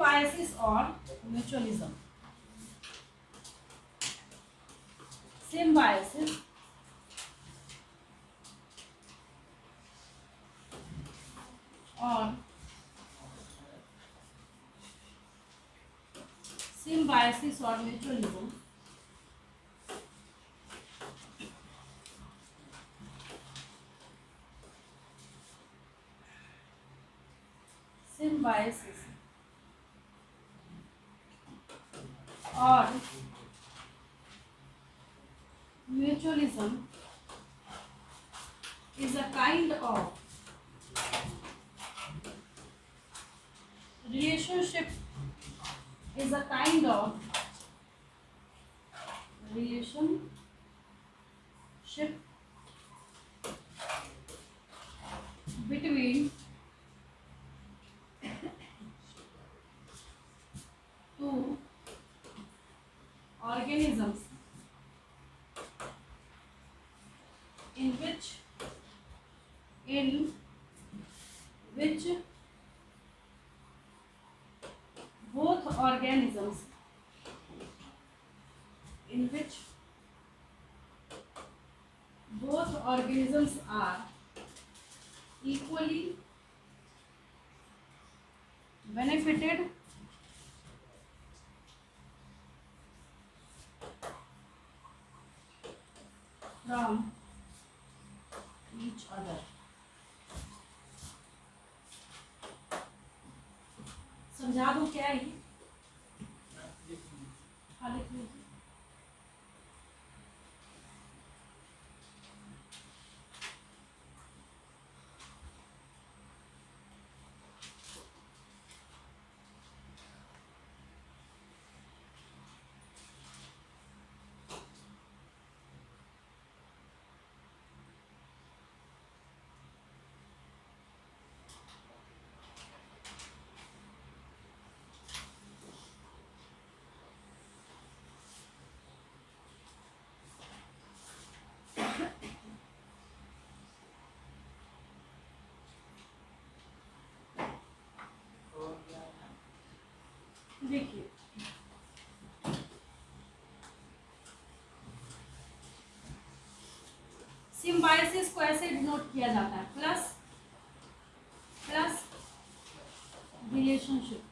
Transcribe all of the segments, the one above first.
Symbiosis or mutualism. Symbiosis or mutualism symbiosis or mutualism is a kind of relationship between two organisms in which both organisms are equally benefited from each other. समझा दूं क्या है ये? हाँ लिख लीजिए। देखिए सिम्बायोसिस को ऐसे डिनोट किया जाता है प्लस रिलेशनशिप।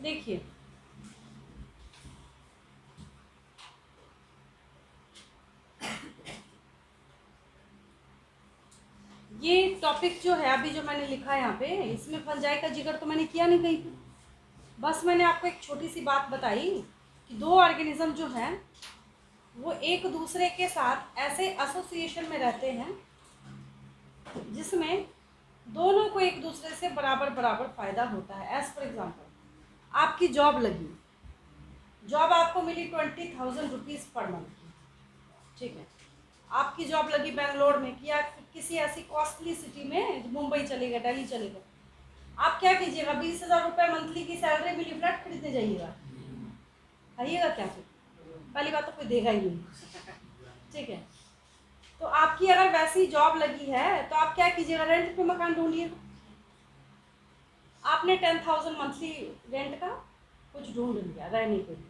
देखिए ये टॉपिक जो है अभी जो मैंने लिखा है यहाँ पे, इसमें फंजाई का जिक्र तो मैंने किया नहीं कहीं पे। बस मैंने आपको एक छोटी सी बात बताई कि दो ऑर्गेनिज्म जो हैं वो एक दूसरे के साथ ऐसे एसोसिएशन में रहते हैं जिसमें दोनों को एक दूसरे से बराबर बराबर फायदा होता है। एज फॉर एग्जाम्पल आपकी जॉब लगी, जॉब आपको मिली 20,000 रुपीज़ पर मंथ की, ठीक है। आपकी जॉब लगी बेंगलोर में कि या किसी ऐसी कॉस्टली सिटी में, मुंबई चलेगा, दिल्ली चलेगा, आप क्या कीजिएगा? 20,000 रुपये मंथली की सैलरी मिली, फ्लैट खरीदने जाइएगा, खाइएगा क्या? फिर पहली बात तो कोई देगा ही नहीं, ठीक है। तो आपकी अगर वैसी जॉब लगी है तो आप क्या कीजिएगा? रेंट पे मकान ढूंढिएगा। आपने 10,000 मंथली रेंट का कुछ ढूंढ लिया रहने के लिए,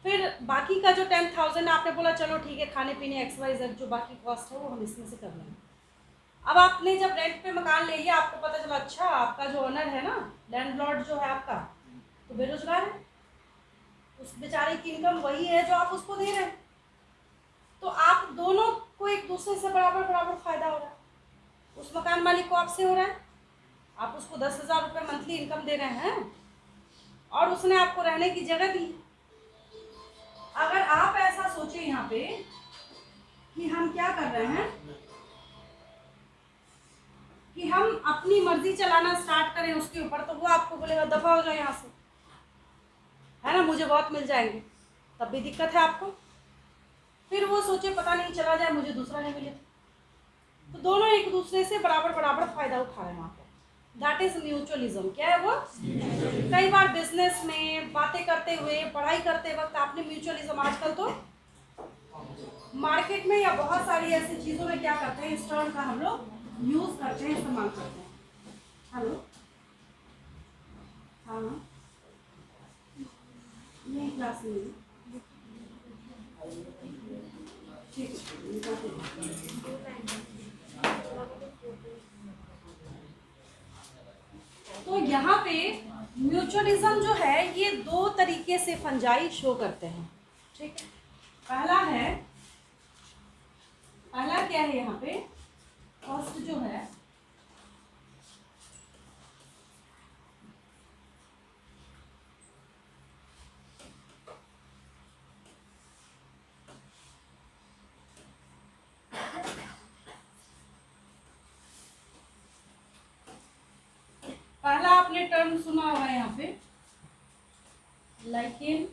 फिर बाकी का जो 10,000 आपने बोला चलो ठीक है, खाने पीने XYZ जो बाकी कॉस्ट है वो हम इसमें से कर लेंगे। अब आपने जब रेंट पे मकान ले लिया, आपको पता चला अच्छा आपका जो ओनर है ना, लैंडलॉर्ड जो है आपका, तो बेरोजगार है, उस बेचारे की इनकम वही है जो आप उसको दे रहे हैं, तो आप दोनों को एक दूसरे से बराबर बराबर फायदा हो रहा है। उस मकान मालिक को आपसे हो रहा है, आप उसको 10,000 रुपये मंथली इनकम दे रहे हैं और उसने आपको रहने की जगह दी। अगर आप ऐसा सोचे यहाँ पे कि हम क्या कर रहे हैं कि हम अपनी मर्जी चलाना स्टार्ट करें उसके ऊपर, तो वो आपको बोलेगा दफा हो जाए यहाँ से, है ना, मुझे बहुत मिल जाएंगे, तब भी दिक्कत है आपको। फिर वो सोचे पता नहीं चला जाए मुझे दूसरा नहीं मिले, तो दोनों एक दूसरे से बराबर बराबर फायदा उठा रहे हैं वहाँ पर। That is mutualism. क्या है वो? कई बार बिजनेस में बातें करते हुए, पढ़ाई करते वक्त आपने म्यूचुअलिज्म, आजकल तो मार्केट में या बहुत सारी ऐसी चीज़ों में क्या करते हैं, इस टर्म का हम लोग यूज़ करते हैं, इस्तेमाल करते हैं। हेलो, हाँ नहीं क्लास में ठीक है। तो यहाँ पे म्यूचुअलिज्म जो है ये दो तरीके से फंजाई शो करते हैं, ठीक है। पहला क्या है यहाँ पे, फर्स्ट जो है पहला आपने टर्म सुना होगा यहाँ पे लाइकेन,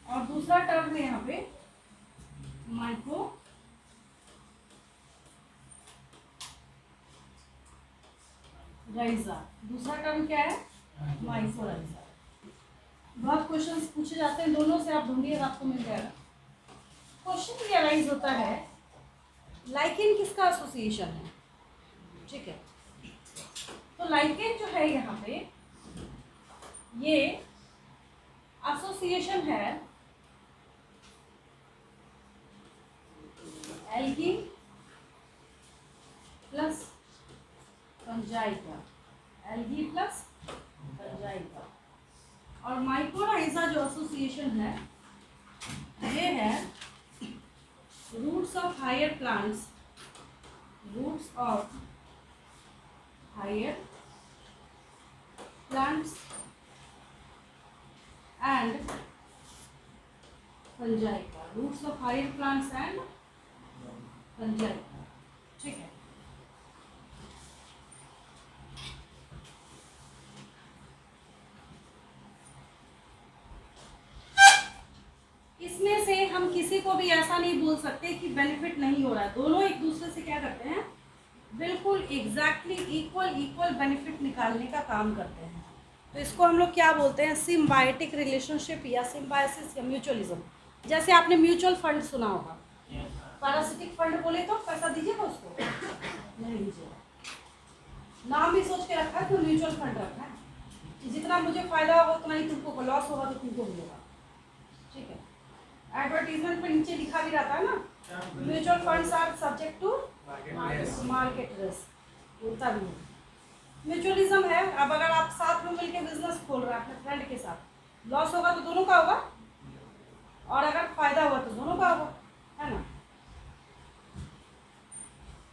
और दूसरा टर्म है यहाँ पे माइक्रो राइजा। दूसरा टर्म क्या है? माइक्रो राइजा। बहुत क्वेश्चंस पूछे जाते हैं दोनों से, आप ढूंढिए आपको मिल जाएगा। क्वेश्चन ये अराइज होता है लाइकेन किसका एसोसिएशन है, ठीक है। तो लाइकेन जो है यहाँ पे ये एसोसिएशन है एल्गी प्लस फंजाई का, एल्गी प्लस फंजाई का। और माइक्रोराइजा जो एसोसिएशन है ये है roots of higher plants, roots of higher plants and fungi का, roots of higher plants and fungi का, ठीक है। इसमें से हम किसी को भी ऐसा नहीं बोल सकते कि बेनिफिट नहीं हो रहा है, दोनों एक दूसरे से क्या करते हैं, बिल्कुल एग्जैक्टली इक्वल बेनिफिट निकालने का काम करते हैं। तो इसको हम लोग क्या बोलते हैं, सिम्बायोटिक रिलेशनशिप या सिम्बायोसिस या म्यूचुअलिज्म। जैसे आपने म्यूचुअल फंड सुना होगा, पैरासिटिक फंड बोले तो पैसा दीजिएगा उसको, नहीं दीजिएगा, नाम भी सोच के रखा है तो म्यूचुअल फंड रखा है कि जितना मुझे फायदा होगा उतना ही तुमको, लॉस होगा तो तुमको मिलेगा, ठीक है। एडवर्टीजमेंट पे नीचे लिखा भी रहता है ना, mutual funds are subject to market risk, होता भी है। म्यूचुअलिज्म है, अब अगर आप साथ में मिलकर बिजनेस खोल रहे हैं अपने फ्रेंड के साथ, लॉस होगा तो दोनों का होगा और अगर फायदा हुआ तो दोनों का होगा, है ना।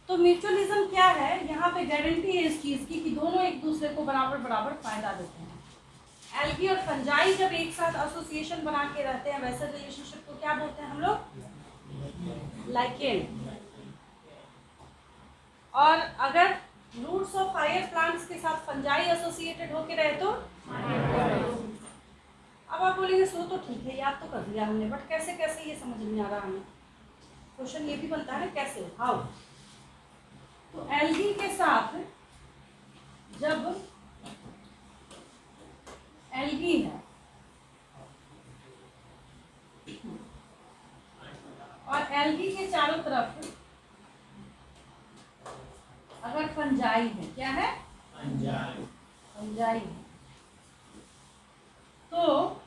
तो म्यूचुअलिज्म क्या है, यहाँ पे गारंटी है इस चीज़ की कि दोनों एक दूसरे को बराबर बराबर फायदा देते हैं। एल्गी और फंजाई जब एक साथ एसोसिएशन बना के रहते हैं वैसे रिलेशनशिप को क्या बोलते हैं हम लोग, लाइकेन। और अगर रूट्स ऑफ हायर प्लांट्स के साथ फंजाई एसोसिएटेड होके रहे तो, अब आप बोलेंगे सो तो ठीक है, याद तो कर दिया हमने, बट कैसे कैसे ये समझ नहीं आ रहा हमें। क्वेश्चन ये भी बनता है ना, कैसे, हाउ। तो एल्गी के साथ जब एल्गी है और एल्गी के चारों तरफ अगर फंजाई है, क्या है, फंजाई है, तो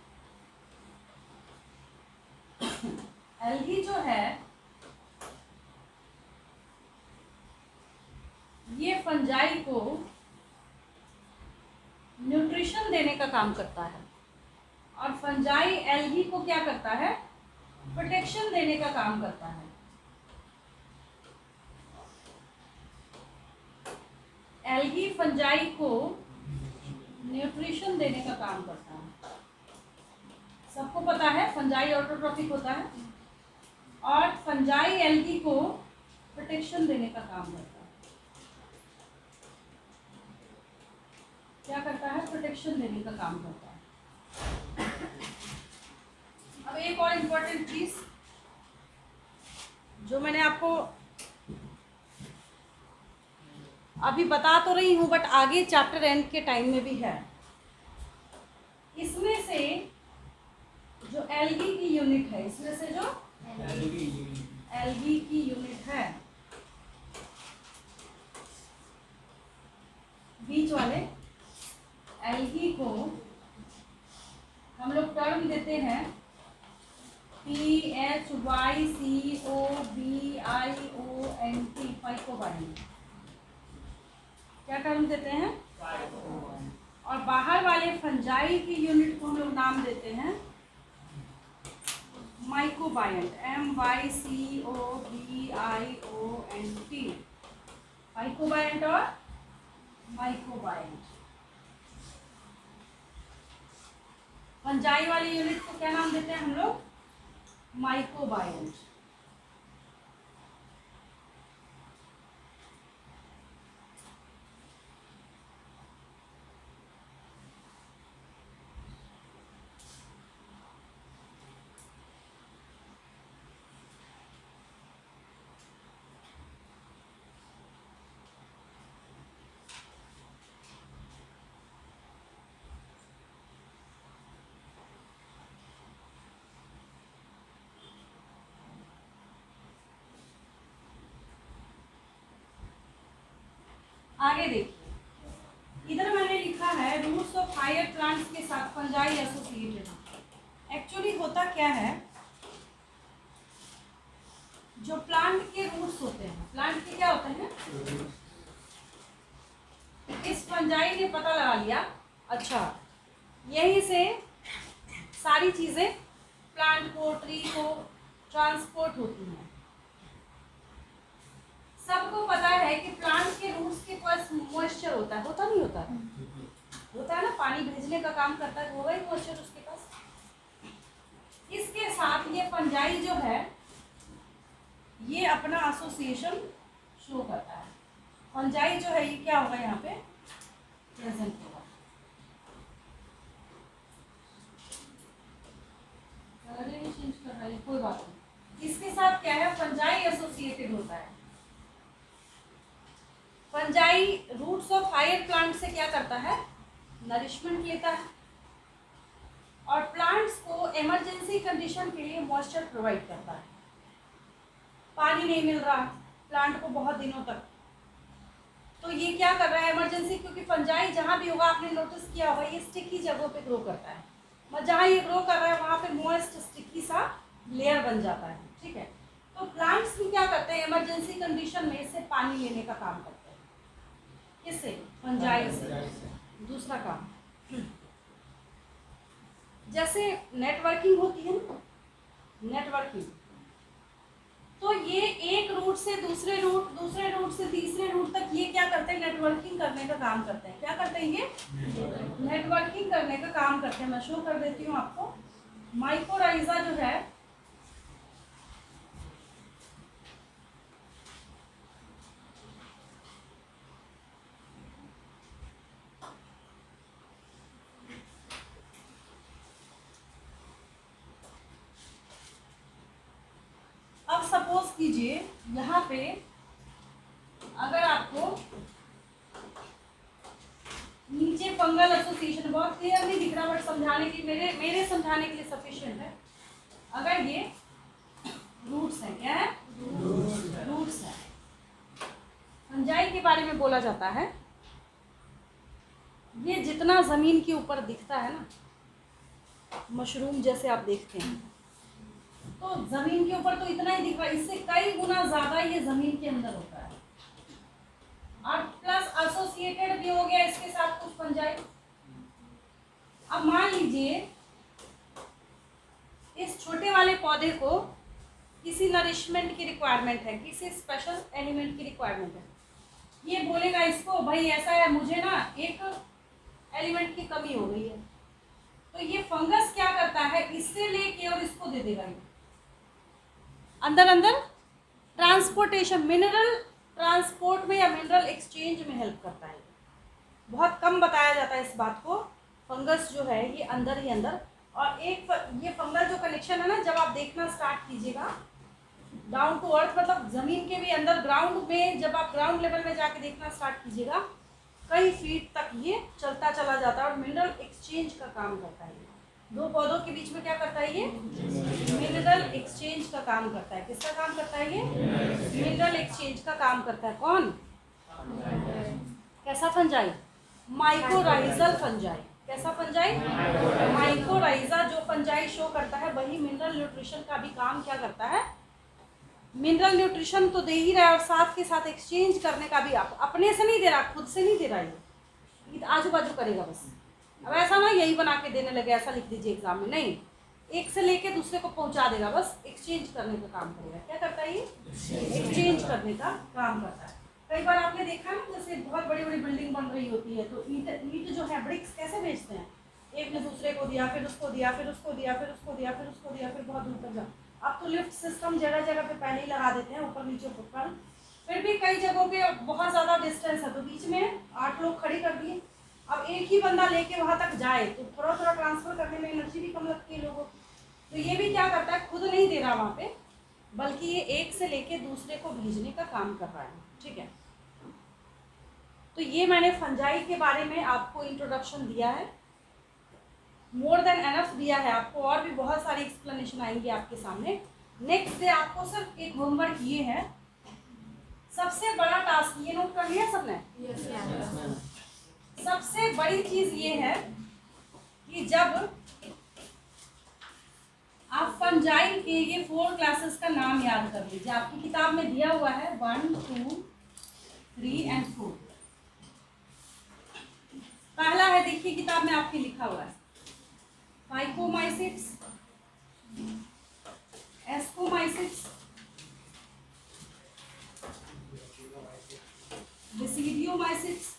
एल्गी जो है ये फंजाई को न्यूट्रिशन देने का काम करता है और फंजाई एल्गी को क्या करता है, प्रोटेक्शन देने का काम करता है। एल्गी फंजाई को न्यूट्रिशन देने का काम करता है, सबको पता है फंजाई ऑटोट्रॉफिक होता है और फंजाई एल्गी को प्रोटेक्शन देने का काम करता है। क्या करता है, प्रोटेक्शन देने का काम करता है। मैंने आपको अभी बता तो रही हूँ, बट आगे चैप्टर एंड के टाइम में भी है। इसमें से जो एल्गी की यूनिट है, इसमें से जो एल्गी की यूनिट है, बीच वाले एल्गी को हम लोग टर्म देते हैं PHYCOBIONT, फाइकोबाइंट। क्या टर्म देते हैं? और बाहर वाले फंजाई की यूनिट को हम लोग नाम देते हैं माइकोबायंट, MYCOBIONT, फाइकोबायंट और माइकोबायंट। फंजाई वाली यूनिट को क्या नाम देते हैं हम लोग? माइकोबायंट। आगे देखिए, इधर मैंने लिखा है रूट्स ऑफ हायर प्लांट्स के साथ फंजाई एसोसिएटेड। एक्चुअली होता क्या है, जो प्लांट के रूट्स होते हैं, प्लांट के क्या होते हैं, इस फंजाई ने पता लगा लिया, अच्छा यहीं से सारी चीजें प्लांट को, ट्री को ट्रांसपोर्ट होती हैं। सबको पता है कि प्लांट के रूट्स के पास मॉइस्चर होता है, होता नहीं होता है? होता है ना, पानी भेजने का काम करता है, होगा ही मॉइस्चर उसके पास। इसके साथ ये फंजाई जो है ये अपना एसोसिएशन शो करता है। फंजाई जो है ये क्या होगा, यहाँ पे प्रेजेंट होगा। चेंज कर रहा है, कोई बात नहीं। इसके साथ क्या है, फंजाई एसोसिएटेड होता है। Fungi roots of higher plant से क्या करता है, नरिशमेंट लेता है और प्लांट्स को इमरजेंसी कंडीशन के लिए मॉइस्चर प्रोवाइड करता है। पानी नहीं मिल रहा प्लांट को बहुत दिनों तक, तो ये क्या कर रहा है इमरजेंसी, क्योंकि फंजाई जहाँ भी होगा, आपने नोटिस किया होगा ये स्टिकी जगहों पे ग्रो करता है। जहाँ ये ग्रो कर रहा है वहाँ पे मॉइस्ट स्टिकी सा लेयर बन जाता है, ठीक है। तो प्लांट्स भी क्या करते हैं, इमरजेंसी कंडीशन में इससे पानी लेने का काम करते हैं। किससे? फंजाई से। दूसरा काम, जैसे नेटवर्किंग होती है ना, नेटवर्किंग, तो ये एक रूट से दूसरे रूट, दूसरे रूट से तीसरे रूट तक ये क्या करते हैं, नेटवर्किंग करने का काम करते हैं। क्या करते हैं ये? नेटवर्किंग करने का काम करते हैं। मैं शो कर देती हूँ आपको। माइकोराइजा जो है, अब सपोज कीजिए यहाँ पे अगर आपको नीचे फंगल एसोसिएशन, बहुत क्लियर नहीं दिख रहा बट समझाने की, मेरे समझाने के लिए सफिशिएंट है। अगर ये रूट्स है, क्या है? रूट्स है। फंजाई के बारे में बोला जाता है, ये जितना जमीन के ऊपर दिखता है ना, मशरूम जैसे आप देखते हैं, तो जमीन के ऊपर तो इतना ही दिख रहा है, इससे कई गुना ज्यादा ये जमीन के अंदर होता है। और प्लस एसोसिएटेड भी हो गया इसके साथ कुछ फंजाई। अब मान लीजिए इस छोटे वाले पौधे को किसी नरिशमेंट की रिक्वायरमेंट है, किसी स्पेशल एलिमेंट की रिक्वायरमेंट है, ये बोलेगा इसको भाई ऐसा है, मुझे ना एक एलिमेंट की कमी हो गई है, तो ये फंगस क्या करता है, इससे लेके और इसको दे देगा। ये अंदर अंदर ट्रांसपोर्टेशन, मिनरल ट्रांसपोर्ट में या मिनरल एक्सचेंज में हेल्प करता है। बहुत कम बताया जाता है इस बात को। फंगस जो है ये अंदर ही अंदर, और एक ये फंगल जो कनेक्शन है ना, जब आप देखना स्टार्ट कीजिएगा डाउन टू अर्थ मतलब ज़मीन के भी अंदर, ग्राउंड में जब आप ग्राउंड लेवल में जाके देखना स्टार्ट कीजिएगा, कई फीट तक ये चलता चला जाता है और मिनरल एक्सचेंज का काम करता है। दो पौधों के बीच में क्या करता है ये? मिनरल एक्सचेंज का काम करता है। किसका काम करता है ये? मिनरल एक्सचेंज का काम करता है। कौन? कैसा फंजाई? Mycorrhizal fungi. कैसा फंजाई? माइकोराइजा। जो फंजाई शो करता है वही मिनरल न्यूट्रिशन का भी काम क्या करता है? मिनरल न्यूट्रिशन तो दे ही रहा है और साथ के साथ एक्सचेंज करने का भी, आप अपने से नहीं दे रहा, खुद से नहीं दे रहा, ये आजू बाजू करेगा बस। अब ऐसा ना यही बना के देने लगे, ऐसा लिख दीजिए एग्जाम में, नहीं, एक से लेके दूसरे को पहुंचा देगा, बस एक्सचेंज करने का काम करेगा। क्या करता है ये? एक्सचेंज करने का काम करता है। कई बार आपने देखा ना, जैसे बहुत बड़ी बड़ी बिल्डिंग बन रही होती है तो ईंट जो है, ब्रिक्स कैसे बेचते हैं? एक ने दूसरे को दिया, फिर उसको दिया, फिर उसको दिया, फिर उसको दिया, फिर उसको दिया, फिर बहुत दूर तक जा। अब तो लिफ्ट सिस्टम जगह जगह पे पहले ही लगा देते हैं, ऊपर नीचे ऊपर। फिर भी कई जगहों पे बहुत ज़्यादा डिस्टेंस है तो बीच में 8 लोग खड़ी कर दिए। अब एक ही बंदा लेके वहाँ तक जाए तो थोड़ा थोड़ा ट्रांसफर करने में एनर्जी भी कम लगती है लोगों को। तो ये भी क्या करता है, खुद नहीं दे रहा वहाँ पे, बल्कि ये एक से लेके दूसरे को भेजने का काम कर रहा है। ठीक है, तो ये मैंने फंजाई के बारे में आपको इंट्रोडक्शन दिया है, मोर देन एनफ दिया है आपको, और भी बहुत सारी एक्सप्लेनेशन आएंगी आपके सामने। नेक्स्ट डे आपको सिर्फ एक होमवर्क ये है, सबसे बड़ा टास्क, ये नोट कर लिया सबने? सबसे बड़ी चीज ये है कि जब आप फंजाई के ये 4 क्लासेस का नाम याद कर लीजिए, आपकी किताब में दिया हुआ है 1, 2, 3 एंड 4। पहला है, देखिए किताब में आपके लिखा हुआ है फाइकोमाइसिट्स, एस्कोमाइसिट्स, बेसिडियोमाइसिट्स,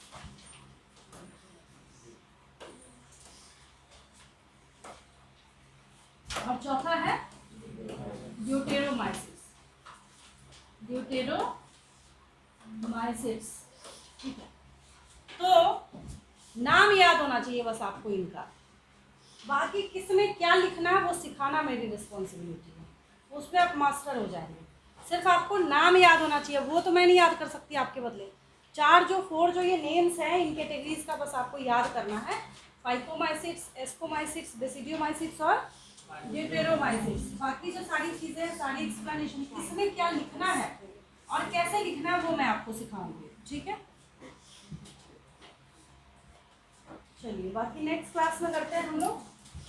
और चौथा है ड्यूटेरोमाइसिट्स। ड्यूटेरोमाइसिट्स। ठीक है, तो नाम याद होना चाहिए बस आपको इनका, बाकी किसमें क्या लिखना है वो सिखाना मेरी रिस्पॉन्सिबिलिटी है, उस पर आप मास्टर हो जाएंगे। सिर्फ आपको नाम याद होना चाहिए, वो तो मैं नहीं याद कर सकती आपके बदले। 4 जो ये नेम्स हैं इन कैटेगरीज का बस आपको याद करना है, फाइकोमाइसिट्स, एस्कोमाइसिट्स, बेसिडियोमाइसिट्स और ड्यूटेरोमाइसिट्स। बाकी जो सारी चीज़ें हैं, सारी एक्सप्लेनेशन किसमें क्या लिखना है और कैसे लिखना है वो मैं आपको सिखाऊंगी। ठीक है, चलिए बाकी नेक्स्ट क्लास में करते हैं हम लोग।